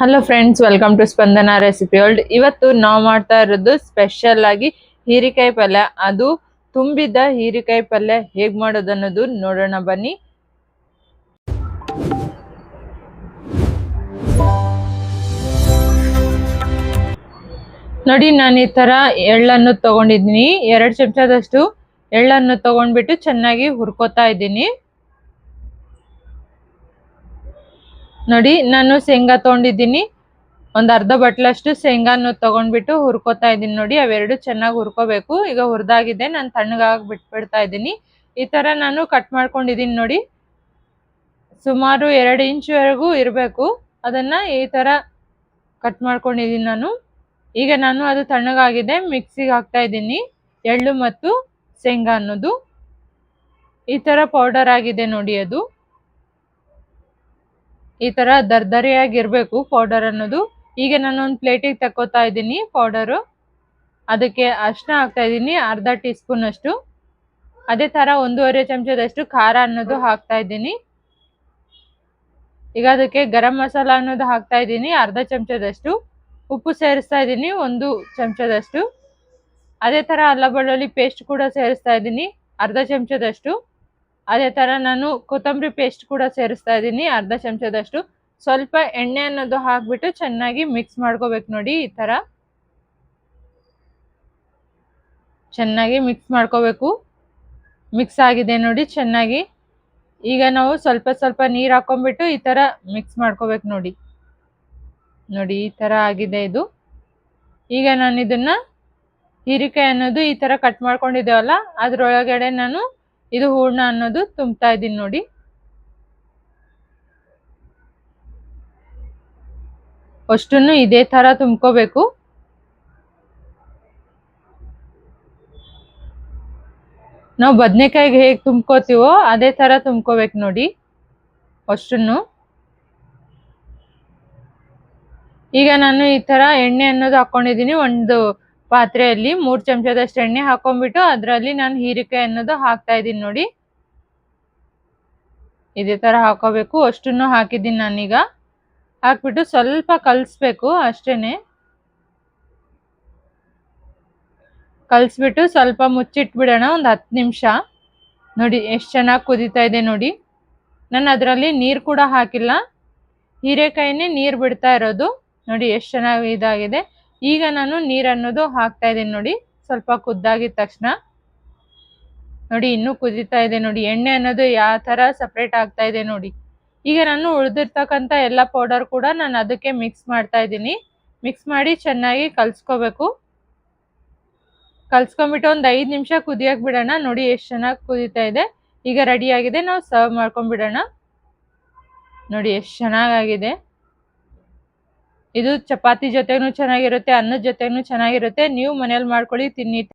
Hello friends, welcome to Spandana recipe world. ಇವತ್ತು ನಾವು ಮಾಡ್ತಾ ಇರೋದು ಸ್ಪೆಷಲ್ ಆಗಿ ಹೀರೆಕಾಯಿ ಪಲ್ಯ. ಅದು ತುಂಬಿದ ಹೀರೆಕಾಯಿ ಪಲ್ಯ ಹೇಗ್ ಮಾಡೋದು ಅನ್ನೋದು ನೋಡೋಣ ಬನ್ನಿ. ನೋಡಿ, ನಾನು ಈ ತರ ಎಳ್ಳನ್ನು ತಗೊಂಡಿದ್ದೀನಿ. 2 ಚಮಚದಷ್ಟು ಎಳ್ಳನ್ನು ತಗೊಂಡ್ಬಿಟ್ಟು ಚೆನ್ನಾಗಿ ಹುರ್ಕೋತಾ ಇದ್ದೀನಿ. ನೋಡಿ, ನಾನು ಶೇಂಗಾ ತಗೊಂಡಿದ್ದೀನಿ. ಒಂದು ಅರ್ಧ ಬಟ್ಲಷ್ಟು ಶೇಂಗಾನು ತಗೊಂಡ್ಬಿಟ್ಟು ಹುರ್ಕೋತಾ ಇದ್ದೀನಿ. ನೋಡಿ, ಅವೆರಡು ಚೆನ್ನಾಗಿ ಹುರ್ಕೋಬೇಕು. ಈಗ ಹುರಿದಾಗಿದೆ, ನಾನು ತಣ್ಣಗಾಗಿ ಬಿಟ್ಬಿಡ್ತಾ ಇದ್ದೀನಿ. ಈ ತರ ನಾನು ಕಟ್ ಮಾಡ್ಕೊಂಡಿದ್ದೀನಿ. ನೋಡಿ, ಸುಮಾರು 2 ಇಂಚ್ವರೆಗೂ ಇರಬೇಕು. ಅದನ್ನ ಈ ತರ ಕಟ್ ಮಾಡ್ಕೊಂಡಿದ್ದೀನಿ ನಾನು. ಈಗ ನಾನು ಅದು ತಣ್ಣಗಾಗಿದೆ, ಮಿಕ್ಸಿಗೆ ಹಾಕ್ತಾ ಇದ್ದೀನಿ. ಎಳ್ಳು ಮತ್ತು ಶೇಂಗಾ ಅನ್ನೋದು ಈ ತರ ಪೌಡರ್ ಆಗಿದೆ ನೋಡಿ. ಅದು ಈ ತರ ದರ್ದರಿಯಾಗಿರ್ಬೇಕು ಪೌಡರ್ ಅನ್ನೋದು. ಈಗ ನಾನು ಒಂದು ಪ್ಲೇಟಿಗೆ ತಕ್ಕೋತಾ ಇದ್ದೀನಿ ಪೌಡರು. ಅದಕ್ಕೆ ಅರಿಶಿನ ಹಾಕ್ತಾ ಇದ್ದೀನಿ, ಅರ್ಧ ಟೀ ಸ್ಪೂನ್ ಅಷ್ಟು. ಅದೇ ತರ 1.5 ಚಮಚದಷ್ಟು ಖಾರ ಅನ್ನೋದು ಹಾಕ್ತಾ ಇದ್ದೀನಿ. ಈಗ ಅದಕ್ಕೆ ಗರಂ ಮಸಾಲ ಅನ್ನೋದು ಹಾಕ್ತಾ ಇದ್ದೀನಿ, ಅರ್ಧ ಚಮಚದಷ್ಟು. ಉಪ್ಪು ಸೇರಿಸ್ತಾ ಇದ್ದೀನಿ, 1 ಚಮಚದಷ್ಟು. ಅದೇ ತರ ಅಲ್ಲ ಬೆಳ್ಳುಳ್ಳಿ ಪೇಸ್ಟ್ ಕೂಡ ಸೇರಿಸ್ತಾ ಇದ್ದೀನಿ, ಅರ್ಧ ಚಮಚದಷ್ಟು. ಅದೇ ತರ ನಾನು ಕೊತ್ತಂಬರಿ ಪೇಸ್ಟ್ ಕೂಡ ಸೇರಿಸ್ತಾ ಇದ್ದೀನಿ, ಅರ್ಧ ಚಮಚದಷ್ಟು. ಸ್ವಲ್ಪ ಎಣ್ಣೆ ಅನ್ನೋದು ಹಾಕ್ಬಿಟ್ಟು ಚೆನ್ನಾಗಿ ಮಿಕ್ಸ್ ಮಾಡ್ಕೋಬೇಕು. ನೋಡಿ, ಈ ತರ ಚೆನ್ನಾಗಿ ಮಿಕ್ಸ್ ಮಾಡ್ಕೋಬೇಕು. ಮಿಕ್ಸ್ ಆಗಿದೆ ನೋಡಿ ಚೆನ್ನಾಗಿ. ಈಗ ನಾವು ಸ್ವಲ್ಪ ಸ್ವಲ್ಪ ನೀರು ಹಾಕೊಂಡ್ಬಿಟ್ಟು ಈ ತರ ಮಿಕ್ಸ್ ಮಾಡ್ಕೋಬೇಕು. ನೋಡಿ ನೋಡಿ ಈ ತರ ಆಗಿದೆ ಇದು. ಈಗ ನಾನು ಇದನ್ನ ಹೀರೆಕಾಯಿ ಅನ್ನೋದು ಈ ತರ ಕಟ್ ಮಾಡ್ಕೊಂಡಿದ್ದೇವಲ್ಲ, ಅದ್ರೊಳಗಡೆ ನಾನು ಇದು ಹೂರ್ಣ ಅನ್ನೋದು ತುಂಬ್ತಾ ಇದ್ದೀನಿ. ನೋಡಿ, ಅಷ್ಟನ್ನು ಇದೇ ತರ ತುಂಬ್ಕೋಬೇಕು. ನಾವು ಬದನೆಕಾಯಿಗೆ ಹೇಗೆ ತುಂಬ್ಕೋತೀವೋ ಅದೇ ತರ ತುಂಬ್ಕೋಬೇಕು. ನೋಡಿ, ಅಷ್ಟನ್ನು. ಈಗ ನಾನು ಈ ತರ ಎಣ್ಣೆ ಅನ್ನೋದು ಹಾಕೊಂಡಿದ್ದೀನಿ. ಒಂದು ಪಾತ್ರೆಯಲ್ಲಿ 3 ಚಮಚದಷ್ಟು ಎಣ್ಣೆ ಹಾಕೊಂಡ್ಬಿಟ್ಟು ಅದರಲ್ಲಿ ನಾನು ಹೀರೆಕಾಯಿ ಅನ್ನೋದು ಹಾಕ್ತಾ ಇದ್ದೀನಿ. ನೋಡಿ, ಇದೇ ತರ ಹಾಕೋಬೇಕು. ಅಷ್ಟನ್ನು ಹಾಕಿದ್ದೀನಿ ನಾನೀಗ. ಹಾಕ್ಬಿಟ್ಟು ಸ್ವಲ್ಪ ಕಲಿಸ್ಬೇಕು ಅಷ್ಟೇನೆ. ಕಲಿಸ್ಬಿಟ್ಟು ಸ್ವಲ್ಪ ಮುಚ್ಚಿಟ್ಬಿಡೋಣ ಒಂದು 10 ನಿಮಿಷ. ನೋಡಿ ಎಷ್ಟು ಚೆನ್ನಾಗಿ ಕುದೀತಾ ಇದೆ ನೋಡಿ. ನಾನು ಅದರಲ್ಲಿ ನೀರು ಕೂಡ ಹಾಕಿಲ್ಲ, ಹೀರೆಕಾಯಿನೇ ನೀರು ಬಿಡ್ತಾ ಇರೋದು. ನೋಡಿ ಎಷ್ಟು ಚೆನ್ನಾಗಿ ಇದಾಗಿದೆ. ಈಗ ನಾನು ನೀರು ಅನ್ನೋದು ಹಾಕ್ತಾ ಇದ್ದೀನಿ. ನೋಡಿ, ಸ್ವಲ್ಪ ಕುದ್ದಾಗಿದ ತಕ್ಷಣ ನೋಡಿ ಇನ್ನೂ ಕುದೀತಾ ಇದೆ. ನೋಡಿ, ಎಣ್ಣೆ ಅನ್ನೋದು ಯಾವ ತರ ಸಪ್ರೇಟ್ ಆಗ್ತಾ ಇದೆ ನೋಡಿ. ಈಗ ನಾನು ಉಳಿದಿರ್ತಕ್ಕಂಥ ಎಲ್ಲ ಪೌಡರ್ ಕೂಡ ನಾನು ಅದಕ್ಕೆ ಮಿಕ್ಸ್ ಮಾಡ್ತಾ ಇದ್ದೀನಿ. ಮಿಕ್ಸ್ ಮಾಡಿ ಚೆನ್ನಾಗಿ ಕಲಿಸ್ಕೋಬೇಕು. ಕಲ್ಸ್ಕೊಂಡ್ಬಿಟ್ಟು ಒಂದು 5 ನಿಮಿಷ ಕುದಿಯಕ್ಕೆ ಬಿಡೋಣ. ನೋಡಿ ಎಷ್ಟು ಚೆನ್ನಾಗಿ ಕುದೀತಾ ಇದೆ. ಈಗ ರೆಡಿ ಆಗಿದೆ, ನಾವು ಸರ್ವ್ ಮಾಡ್ಕೊಂಡ್ಬಿಡೋಣ. ನೋಡಿ ಎಷ್ಟು ಚೆನ್ನಾಗಾಗಿದೆ. ಇದು ಚಪಾತಿ ಜೊತೆನೂ ಚೆನ್ನಾಗಿರುತ್ತೆ, ಅನ್ನದ ಜೊತೆನೂ ಚೆನ್ನಾಗಿರುತ್ತೆ. ನೀವು ಮನೇಲಿ ಮಾಡ್ಕೊಳ್ಳಿ, ತಿನ್ನಿ.